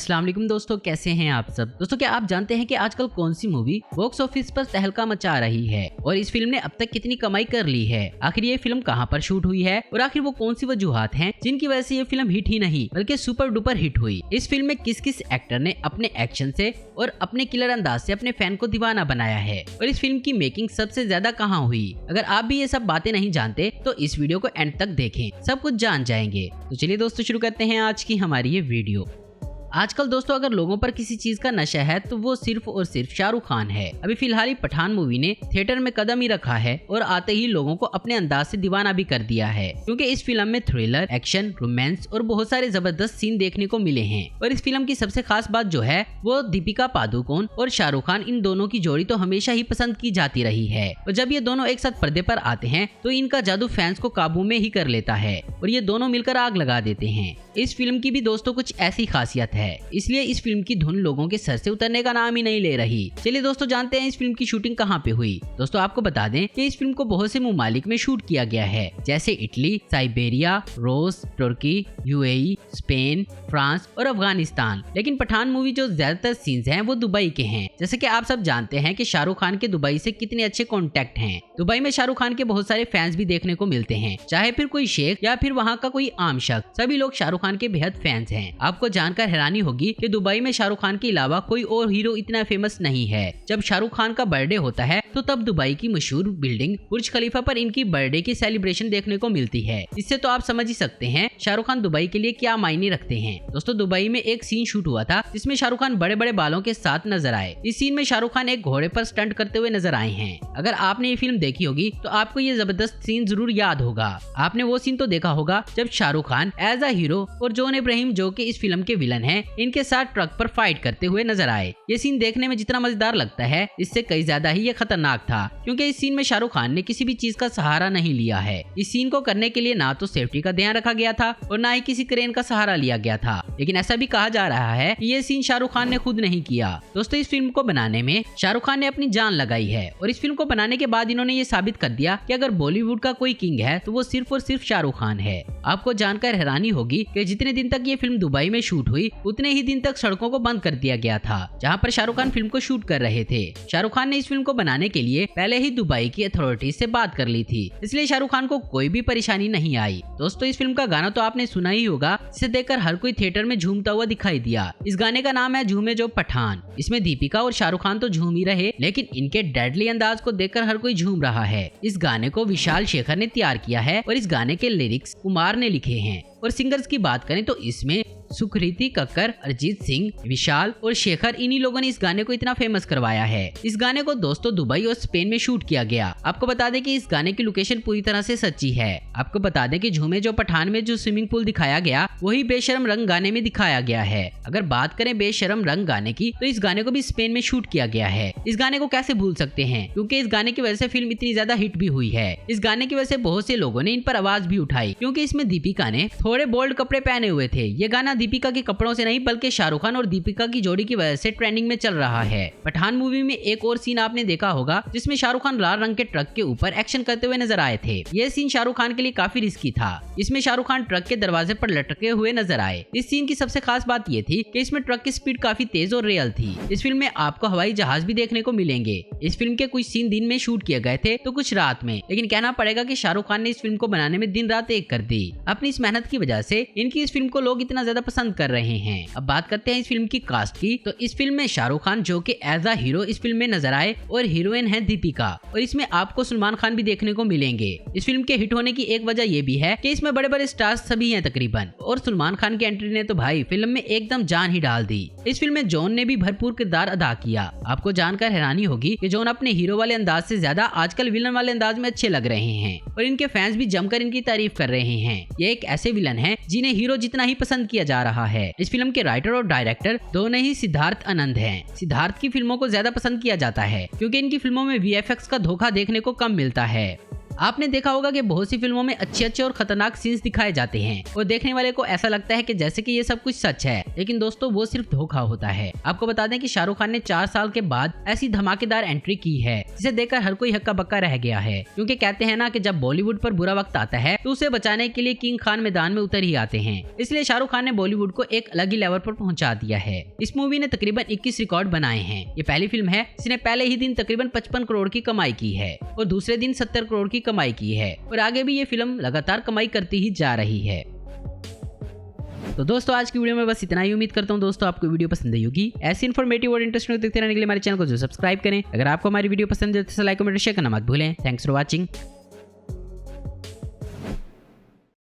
अस्सलाम वालेकुम दोस्तों, कैसे हैं आप सब। दोस्तों क्या आप जानते हैं कि आजकल कौन सी मूवी बॉक्स ऑफिस पर तहलका मचा रही है और इस फिल्म ने अब तक कितनी कमाई कर ली है। आखिर ये फिल्म कहां पर शूट हुई है और आखिर वो कौन सी वजूहात हैं जिनकी वजह से ये फिल्म हिट ही नहीं बल्कि सुपर डुपर हिट हुई। इस फिल्म में किस किस एक्टर ने अपने एक्शन से और अपने किलर अंदाज से अपने फैन को दीवाना बनाया है और इस फिल्म की मेकिंग सबसे ज्यादा कहाँ हुई। अगर आप भी ये सब बातें नहीं जानते तो इस वीडियो को एंड तक देखें, सब कुछ जान जाएंगे। तो चलिए दोस्तों शुरू करते हैं आज की हमारी ये वीडियो। आजकल दोस्तों अगर लोगों पर किसी चीज का नशा है तो वो सिर्फ और सिर्फ शाहरुख खान है। अभी फिलहाल ही पठान मूवी ने थिएटर में कदम ही रखा है और आते ही लोगों को अपने अंदाज से दीवाना भी कर दिया है, क्योंकि इस फिल्म में थ्रिलर, एक्शन, रोमांस और बहुत सारे जबरदस्त सीन देखने को मिले हैं। और इस फिल्म की सबसे खास बात जो है वो दीपिका पादुकोण और शाहरुख खान, इन दोनों की जोड़ी तो हमेशा ही पसंद की जाती रही है और जब ये दोनों एक साथ पर्दे पर आते हैं तो इनका जादू फैंस को काबू में ही कर लेता है और ये दोनों मिलकर आग लगा देते हैं। इस फिल्म की भी दोस्तों कुछ ऐसी खासियत है, इसलिए इस फिल्म की धुन लोगों के सर से उतरने का नाम ही नहीं ले रही। चलिए दोस्तों जानते हैं इस फिल्म की शूटिंग कहाँ पे हुई। दोस्तों आपको बता दें कि इस फिल्म को बहुत से ममालिक में शूट किया गया है, जैसे इटली, साइबेरिया, रूस, तुर्की, यूएई, स्पेन, फ्रांस और अफगानिस्तान। लेकिन पठान मूवी जो ज्यादातर सीन्स हैं वो दुबई के हैं। जैसे कि आप सब जानते हैं कि शाहरुख खान के दुबई से कितने अच्छे कॉन्टेक्ट हैं। दुबई में शाहरुख खान के बहुत सारे फैंस भी देखने को मिलते हैं, चाहे फिर कोई शेख या फिर वहाँ का कोई आम शख्स, सभी लोग शाहरुख खान के बेहद फैंस हैं। आपको जानकर हैरानी होगी कि दुबई में शाहरुख खान के अलावा कोई और हीरो इतना फेमस नहीं है। जब शाहरुख खान का बर्थडे होता है तो तब दुबई की मशहूर बिल्डिंग बुर्ज खलीफा पर इनकी बर्थडे की सेलिब्रेशन देखने को मिलती है। इससे तो आप समझ ही सकते हैं शाहरुख खान दुबई के लिए क्या मायने रखते हैं। दोस्तों दुबई में एक सीन शूट हुआ था जिसमें शाहरुख खान बड़े बड़े बालों के साथ नजर आए। इस सीन में शाहरुख खान एक घोड़े पर स्टंट करते हुए नजर आए हैं। अगर आपने ये फिल्म देखी होगी तो आपको ये जबरदस्त सीन जरूर याद होगा। आपने वो सीन तो देखा होगा जब Shahrukh Khan as a hero और जॉन इब्राहिम जो कि इस फिल्म के विलन हैं, इनके साथ ट्रक पर फाइट करते हुए नजर आए। ये सीन देखने में जितना मजेदार लगता है इससे कई ज्यादा ही ये खतरनाक था, क्योंकि इस सीन में शाहरुख खान ने किसी भी चीज का सहारा नहीं लिया है। इस सीन को करने के लिए ना तो सेफ्टी का ध्यान रखा गया था और ना ही किसी क्रेन का सहारा लिया गया था। लेकिन ऐसा भी कहा जा रहा है कि ये सीन शाहरुख खान ने खुद नहीं किया। दोस्तों इस फिल्म को बनाने में शाहरुख खान ने अपनी जान लगाई है और इस फिल्म को बनाने के बाद इन्होंने ये साबित कर दिया कि अगर बॉलीवुड का कोई किंग है तो वो सिर्फ और सिर्फ शाहरुख खान है। आपको जानकर हैरानी होगी कि जितने दिन तक ये फिल्म दुबई में शूट हुई उतने ही दिन तक सड़कों को बंद कर दिया गया था जहां पर शाहरुख खान फिल्म को शूट कर रहे थे। शाहरुख खान ने इस फिल्म को बनाने के लिए पहले ही दुबई की अथॉरिटी से बात कर ली थी, इसलिए शाहरुख खान को कोई भी परेशानी नहीं आई। दोस्तों इस फिल्म का गाना तो आपने सुना ही होगा, जिसे देखकर हर कोई थिएटर में झूमता हुआ दिखाई दिया। इस गाने का नाम है झूमे जो पठान। इसमें दीपिका और शाहरुख खान तो झूम ही रहे, लेकिन इनके डेडली अंदाज को देखकर हर कोई झूम रहा है। इस गाने को विशाल शेखर ने तैयार किया है और इस गाने के लिरिक्स कुमार ने लिखे हैं। और सिंगर्स की बात करें तो इसमें सुकृति कक्कर, अरिजीत सिंह, विशाल और शेखर, इन्हीं लोगों ने इस गाने को इतना फेमस करवाया है। इस गाने को दोस्तों दुबई और स्पेन में शूट किया गया। आपको बता दें कि इस गाने की लोकेशन पूरी तरह से सच्ची है। आपको बता दें कि झूमे जो पठान में जो स्विमिंग पूल दिखाया गया वही बेशरम रंग गाने में दिखाया गया है। अगर बात करें बेशरम रंग गाने की तो इस गाने को भी स्पेन में शूट किया गया है। इस गाने को कैसे भूल सकते हैं, क्योंकि इस गाने की वजह से फिल्म इतनी ज्यादा हिट भी हुई है। इस गाने की वजह से बहुत से लोगों ने इन पर आवाज भी उठाई, क्योंकि इसमें दीपिका ने थोड़े बोल्ड कपड़े पहने हुए थे। ये गाना दीपिका के कपड़ों से नहीं बल्कि शाहरुख खान और दीपिका की जोड़ी की वजह से ट्रेंडिंग में चल रहा है। पठान मूवी में एक और सीन आपने देखा होगा जिसमें शाहरुख खान लाल रंग के ट्रक के ऊपर एक्शन करते हुए नजर आए थे। यह सीन शाहरुख खान के लिए काफी रिस्की था। इसमें शाहरुख खान ट्रक के दरवाजे पर लटके हुए नजर आए। इस सीन की सबसे खास बात यह थी कि इसमें ट्रक की स्पीड काफी तेज और रियल थी। इस फिल्म में आपको हवाई जहाज भी देखने को मिलेंगे। इस फिल्म के कुछ सीन दिन में शूट किए गए थे तो कुछ रात में, लेकिन कहना पड़ेगा कि शाहरुख खान ने इस फिल्म को बनाने में दिन रात एक कर दी। अपनी इस मेहनत की वजह से इनकी इस फिल्म को लोग इतना ज्यादा पसंद कर रहे हैं। अब बात करते हैं इस फिल्म की कास्ट की, तो इस फिल्म में शाहरुख खान जो कि एज अ हीरो इस फिल्म में नजर आए और हीरोइन है दीपिका, और इसमें आपको सलमान खान भी देखने को मिलेंगे। इस फिल्म के हिट होने की एक वजह यह भी है कि इसमें बड़े बड़े स्टार्स सभी हैं तकरीबन, और सलमान खान की एंट्री ने तो भाई फिल्म में एकदम जान ही डाल दी। इस फिल्म में जॉन ने भी भरपूर किरदार अदा किया। आपको जानकर हैरानी होगी कि जॉन अपने हीरो वाले अंदाज से ज्यादा आजकल विलन वाले अंदाज में अच्छे लग रहे हैं और इनके फैंस भी जमकर इनकी तारीफ कर रहे हैं। ये एक ऐसे विलन है जिन्हें हीरो जितना ही पसंद किया जा रहा है। इस फिल्म के राइटर और डायरेक्टर दोनों ही सिद्धार्थ आनंद हैं। सिद्धार्थ की फिल्मों को ज्यादा पसंद किया जाता है क्योंकि इनकी फिल्मों में वीएफएक्स का धोखा देखने को कम मिलता है। आपने देखा होगा कि बहुत सी फिल्मों में अच्छे और खतरनाक सीन्स दिखाए जाते हैं और देखने वाले को ऐसा लगता है कि जैसे कि ये सब कुछ सच है, लेकिन दोस्तों वो सिर्फ धोखा होता है। आपको बता दें कि शाहरुख खान ने 4 साल के बाद ऐसी धमाकेदार एंट्री की है जिसे देखकर हर कोई हक्का बक्का रह गया है, क्योंकि कहते हैं ना कि जब बॉलीवुड पर बुरा वक्त आता है तो उसे बचाने के लिए किंग खान मैदान में उतर ही आते हैं। इसलिए शाहरुख खान ने बॉलीवुड को एक अलग ही लेवल पर पहुंचा दिया है। इस मूवी ने तकरीबन 21 रिकॉर्ड बनाए हैं। ये पहली फिल्म है जिसने पहले ही दिन तकरीबन 55 करोड़ की कमाई की है और दूसरे दिन 70 करोड़ की कमाई की है और आगे भी ये फिल्म लगातार कमाई करती ही जा रही है। तो दोस्तों आज की वीडियो में बस इतना ही। उम्मीद करता हूँ दोस्तों आपको वीडियो पसंद आई होगी। ऐसी इन्फॉर्मेटिव और इंटरेस्टिंग देखते रहने के लिए हमारे चैनल को जो सब्सक्राइब करें। अगर आपको हमारी वीडियो पसंद है तो लाइक कमेंट शेयर करना मत भूलें। Thanks for watching.